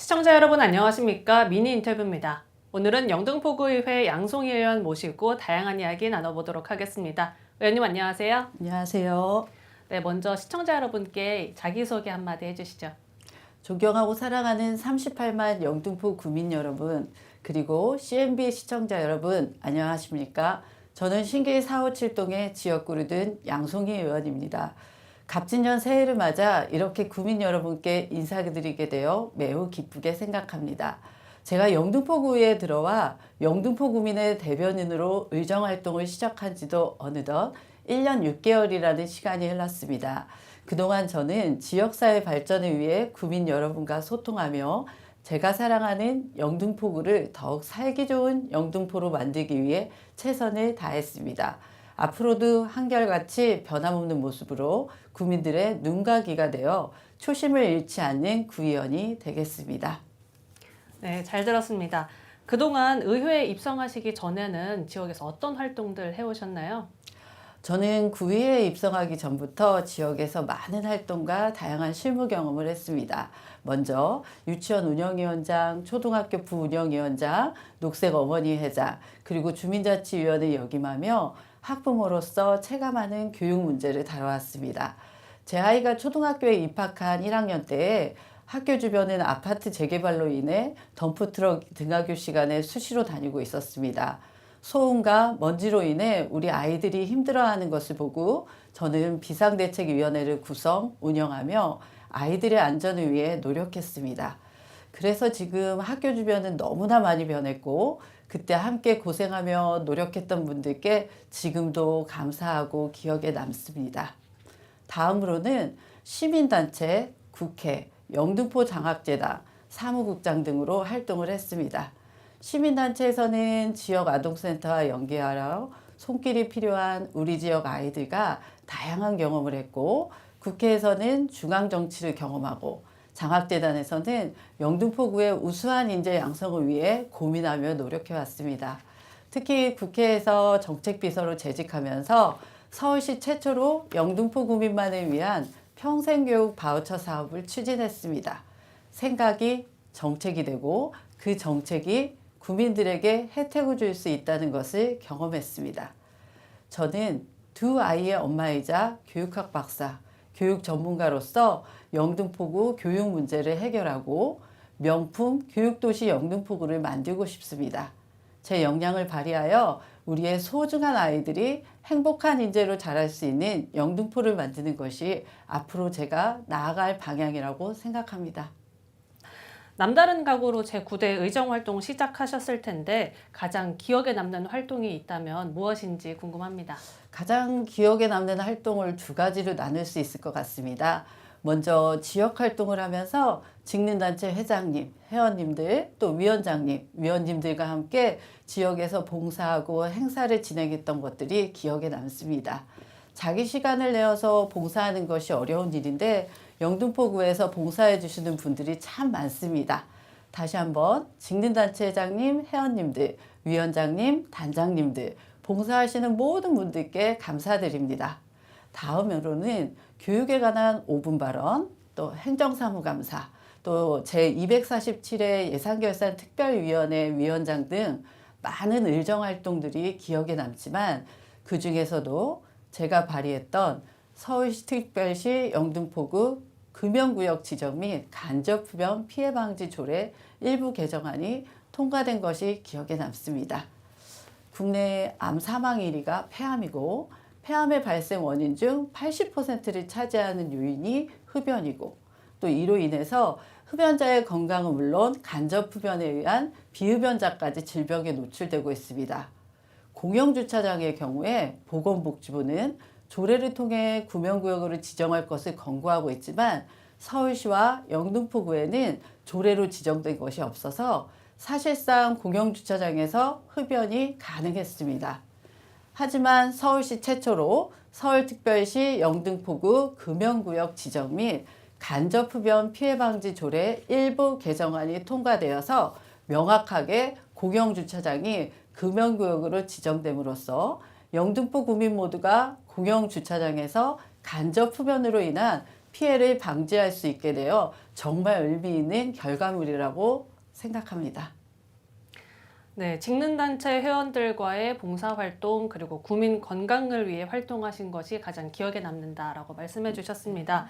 시청자 여러분 안녕하십니까? 미니 인터뷰입니다. 오늘은 영등포구의회 양송희 의원 모시고 다양한 이야기 나눠보도록 하겠습니다. 의원님 안녕하세요. 안녕하세요. 네, 먼저 시청자 여러분께 자기소개 한마디 해주시죠. 존경하고 사랑하는 38만 영등포 구민 여러분, 그리고 CNB 시청자 여러분, 안녕하십니까? 저는 신길 457동의 지역구를 둔 양송희 의원입니다. 갑진년 새해를 맞아 이렇게 구민 여러분께 인사드리게 되어 매우 기쁘게 생각합니다. 제가 영등포구에 들어와 영등포 구민의 대변인으로 의정활동을 시작한 지도 어느덧 1년 6개월이라는 시간이 흘렀습니다. 그동안 저는 지역사회 발전을 위해 구민 여러분과 소통하며 제가 사랑하는 영등포구를 더욱 살기 좋은 영등포로 만들기 위해 최선을 다했습니다. 앞으로도 한결같이 변함없는 모습으로 구민들의 눈과 귀가 되어 초심을 잃지 않는 구의원이 되겠습니다. 네, 잘 들었습니다. 그동안 의회에 입성하시기 전에는 지역에서 어떤 활동들 해오셨나요? 저는 구의회에 입성하기 전부터 지역에서 많은 활동과 다양한 실무 경험을 했습니다. 먼저 유치원 운영위원장, 초등학교 부운영위원장, 녹색어머니회장, 그리고 주민자치위원을 역임하며 학부모로서 체감하는 교육 문제를 다뤄왔습니다. 제 아이가 초등학교에 입학한 1학년 때에 학교 주변은 아파트 재개발로 인해 덤프트럭 등하교 시간에 수시로 다니고 있었습니다. 소음과 먼지로 인해 우리 아이들이 힘들어하는 것을 보고 저는 비상대책위원회를 구성, 운영하며 아이들의 안전을 위해 노력했습니다. 그래서 지금 학교 주변은 너무나 많이 변했고 그때 함께 고생하며 노력했던 분들께 지금도 감사하고 기억에 남습니다. 다음으로는 시민단체, 국회, 영등포 장학재단, 사무국장 등으로 활동을 했습니다. 시민단체에서는 지역 아동센터와 연계하여 손길이 필요한 우리 지역 아이들과 다양한 경험을 했고, 국회에서는 중앙정치를 경험하고, 장학재단에서는 영등포구의 우수한 인재 양성을 위해 고민하며 노력해왔습니다. 특히 국회에서 정책비서로 재직하면서 서울시 최초로 영등포 구민만을 위한 평생교육 바우처 사업을 추진했습니다. 생각이 정책이 되고 그 정책이 구민들에게 혜택을 줄 수 있다는 것을 경험했습니다. 저는 두 아이의 엄마이자 교육학 박사, 교육 전문가로서 영등포구 교육 문제를 해결하고 명품 교육도시 영등포구를 만들고 싶습니다. 제 역량을 발휘하여 우리의 소중한 아이들이 행복한 인재로 자랄 수 있는 영등포를 만드는 것이 앞으로 제가 나아갈 방향이라고 생각합니다. 남다른 각오로 제9대 의정활동 시작하셨을 텐데 가장 기억에 남는 활동이 있다면 무엇인지 궁금합니다. 가장 기억에 남는 활동을 두 가지로 나눌 수 있을 것 같습니다. 먼저 지역 활동을 하면서 직능단체 회장님, 회원님들, 또 위원장님, 위원님들과 함께 지역에서 봉사하고 행사를 진행했던 것들이 기억에 남습니다. 자기 시간을 내어서 봉사하는 것이 어려운 일인데 영등포구에서 봉사해 주시는 분들이 참 많습니다. 다시 한번 직능단체 회장님, 회원님들, 위원장님, 단장님들, 봉사하시는 모든 분들께 감사드립니다. 다음으로는 교육에 관한 5분 발언, 또 행정사무감사, 또 제247회 예산결산 특별위원회 위원장 등 많은 의정활동들이 기억에 남지만 그 중에서도 제가 발의했던 서울시 특별시 영등포구 금연구역 지정 및 간접흡연 피해방지 조례 일부 개정안이 통과된 것이 기억에 남습니다. 국내 암 사망 1위가 폐암이고 폐암의 발생 원인 중 80%를 차지하는 요인이 흡연이고 또 이로 인해서 흡연자의 건강은 물론 간접흡연에 의한 비흡연자까지 질병에 노출되고 있습니다. 공영주차장의 경우에 보건복지부는 조례를 통해 구명구역으로 지정할 것을 권고하고 있지만 서울시와 영등포구에는 조례로 지정된 것이 없어서 사실상 공영주차장에서 흡연이 가능했습니다. 하지만 서울시 최초로 서울특별시 영등포구 금연구역 지정 및 간접흡연 피해방지 조례 일부 개정안이 통과되어서 명확하게 공영주차장이 금연구역으로 지정됨으로써 영등포 구민 모두가 공영주차장에서 간접흡연으로 인한 피해를 방지할 수 있게 되어 정말 의미 있는 결과물이라고 생각합니다. 네, 직능단체 회원들과의 봉사활동 그리고 구민 건강을 위해 활동하신 것이 가장 기억에 남는다라고 말씀해 주셨습니다.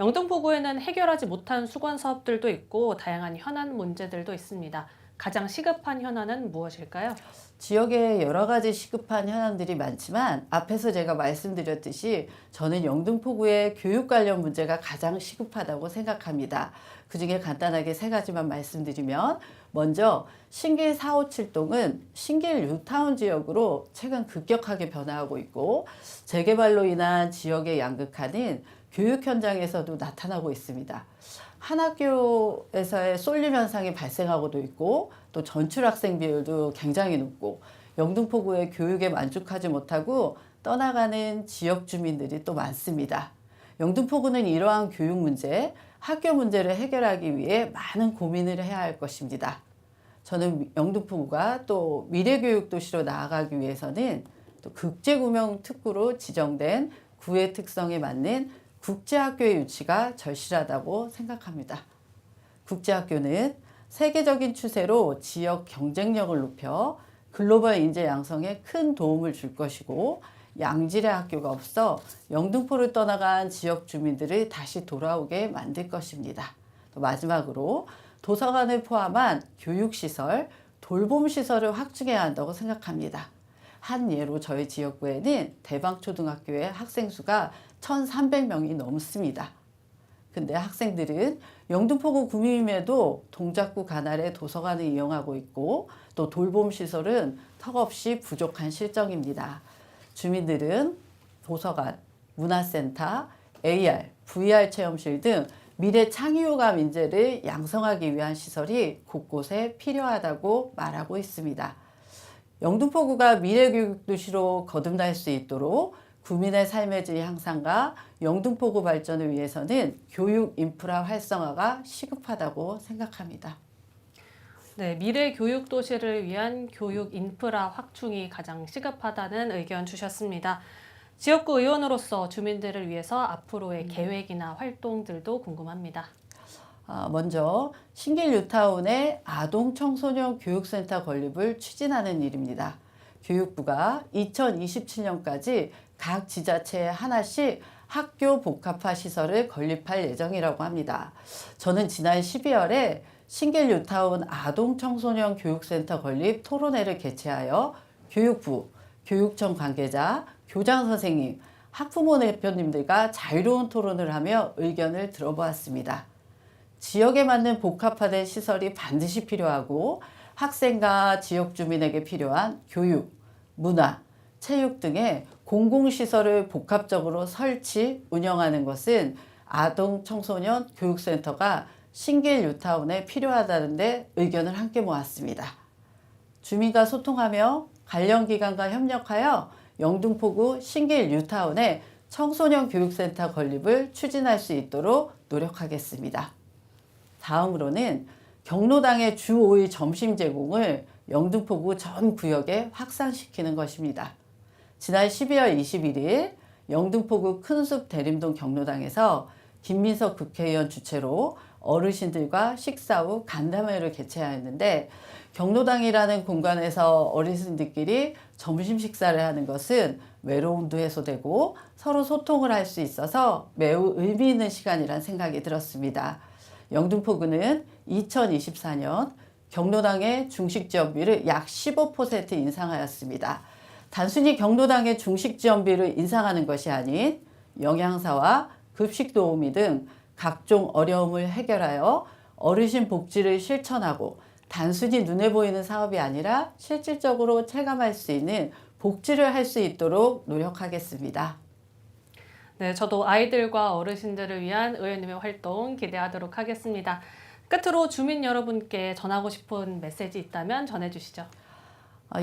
영등포구에는 해결하지 못한 수건 사업들도 있고 다양한 현안 문제들도 있습니다. 가장 시급한 현안은 무엇일까요? 지역에 여러 가지 시급한 현안들이 많지만 앞에서 제가 말씀드렸듯이 저는 영등포구의 교육 관련 문제가 가장 시급하다고 생각합니다. 그중에 간단하게 세 가지만 말씀드리면 먼저 신길 457동은 신길 뉴타운 지역으로 최근 급격하게 변화하고 있고 재개발로 인한 지역의 양극화는 교육 현장에서도 나타나고 있습니다. 한 학교에서의 쏠림 현상이 발생하고도 있고 또 전출 학생 비율도 굉장히 높고 영등포구의 교육에 만족하지 못하고 떠나가는 지역 주민들이 또 많습니다. 영등포구는 이러한 교육 문제, 학교 문제를 해결하기 위해 많은 고민을 해야 할 것입니다. 저는 영등포구가 또 미래교육 도시로 나아가기 위해서는 또 국제구명 특구로 지정된 구의 특성에 맞는 국제학교의 유치가 절실하다고 생각합니다. 국제학교는 세계적인 추세로 지역 경쟁력을 높여 글로벌 인재 양성에 큰 도움을 줄 것이고 양질의 학교가 없어 영등포를 떠나간 지역 주민들을 다시 돌아오게 만들 것입니다. 또 마지막으로 도서관을 포함한 교육시설, 돌봄시설을 확충해야 한다고 생각합니다. 한 예로 저희 지역구에는 대방초등학교의 학생 수가 1,300명이 넘습니다. 근데 학생들은 영등포구 구민임에도 동작구 관할의 도서관을 이용하고 있고 또 돌봄시설은 턱없이 부족한 실정입니다. 주민들은 도서관, 문화센터, AR, VR 체험실 등 미래 창의효감 인재를 양성하기 위한 시설이 곳곳에 필요하다고 말하고 있습니다. 영등포구가 미래교육 도시로 거듭날 수 있도록 구민의 삶의 질 향상과 영등포구 발전을 위해서는 교육 인프라 활성화가 시급하다고 생각합니다. 네, 미래 교육 도시를 위한 교육 인프라 확충이 가장 시급하다는 의견 주셨습니다. 지역구 의원으로서 주민들을 위해서 앞으로의 계획이나 활동들도 궁금합니다. 먼저 신길 뉴타운의 아동 청소년 교육센터 건립을 추진하는 일입니다. 교육부가 2027년까지 각 지자체에 하나씩 학교 복합화 시설을 건립할 예정이라고 합니다. 저는 지난 12월에 신길 뉴타운 아동 청소년 교육센터 건립 토론회를 개최하여 교육부, 교육청 관계자, 교장 선생님, 학부모 대표님들과 자유로운 토론을 하며 의견을 들어보았습니다. 지역에 맞는 복합화된 시설이 반드시 필요하고 학생과 지역 주민에게 필요한 교육, 문화, 체육 등의 공공시설을 복합적으로 설치, 운영하는 것은 아동 청소년 교육센터가 신길 뉴타운에 필요하다는데 의견을 함께 모았습니다. 주민과 소통하며 관련 기관과 협력하여 영등포구 신길 뉴타운에 청소년 교육센터 건립을 추진할 수 있도록 노력하겠습니다. 다음으로는 경로당의 주 5일 점심 제공을 영등포구 전 구역에 확산시키는 것입니다. 지난 12월 21일 영등포구 큰숲 대림동 경로당에서 김민석 국회의원 주최로 어르신들과 식사 후 간담회를 개최하였는데 경로당이라는 공간에서 어르신들끼리 점심 식사를 하는 것은 외로움도 해소되고 서로 소통을 할 수 있어서 매우 의미 있는 시간이란 생각이 들었습니다. 영등포구는 2024년 경로당의 중식지원비를 약 15% 인상하였습니다. 단순히 경로당의 중식지원비를 인상하는 것이 아닌 영양사와 급식도우미 등 각종 어려움을 해결하여 어르신 복지를 실천하고 단순히 눈에 보이는 사업이 아니라 실질적으로 체감할 수 있는 복지를 할 수 있도록 노력하겠습니다. 네, 저도 아이들과 어르신들을 위한 의원님의 활동 기대하도록 하겠습니다. 끝으로 주민 여러분께 전하고 싶은 메시지 있다면 전해주시죠.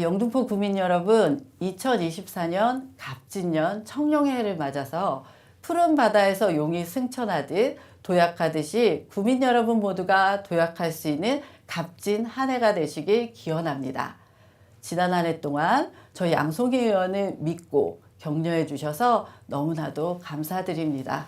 영등포 구민 여러분, 2024년 갑진년 청룡해를 맞아서 푸른 바다에서 용이 승천하듯 도약하듯이 구민 여러분 모두가 도약할 수 있는 값진 한 해가 되시길 기원합니다. 지난 한 해 동안 저희 양송희 의원을 믿고 격려해 주셔서 너무나도 감사드립니다.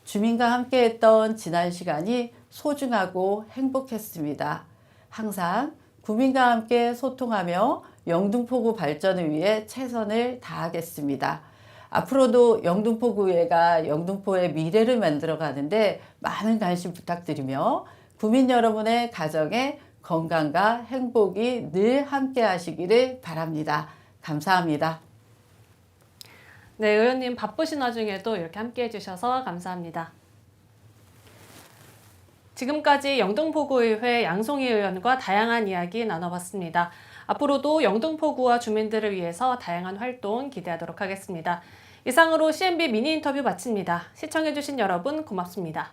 주민과 함께했던 지난 시간이 소중하고 행복했습니다. 항상 구민과 함께 소통하며 영등포구 발전을 위해 최선을 다하겠습니다. 앞으로도 영등포구회가 영등포의 미래를 만들어 가는데 많은 관심 부탁드리며 구민 여러분의 가정에 건강과 행복이 늘 함께 하시기를 바랍니다. 감사합니다. 네, 의원님 바쁘신 와중에도 이렇게 함께 해주셔서 감사합니다. 지금까지 영등포구의회 양송희 의원과 다양한 이야기 나눠봤습니다. 앞으로도 영등포구와 주민들을 위해서 다양한 활동 기대하도록 하겠습니다. 이상으로 CNB 미니 인터뷰 마칩니다. 시청해주신 여러분 고맙습니다.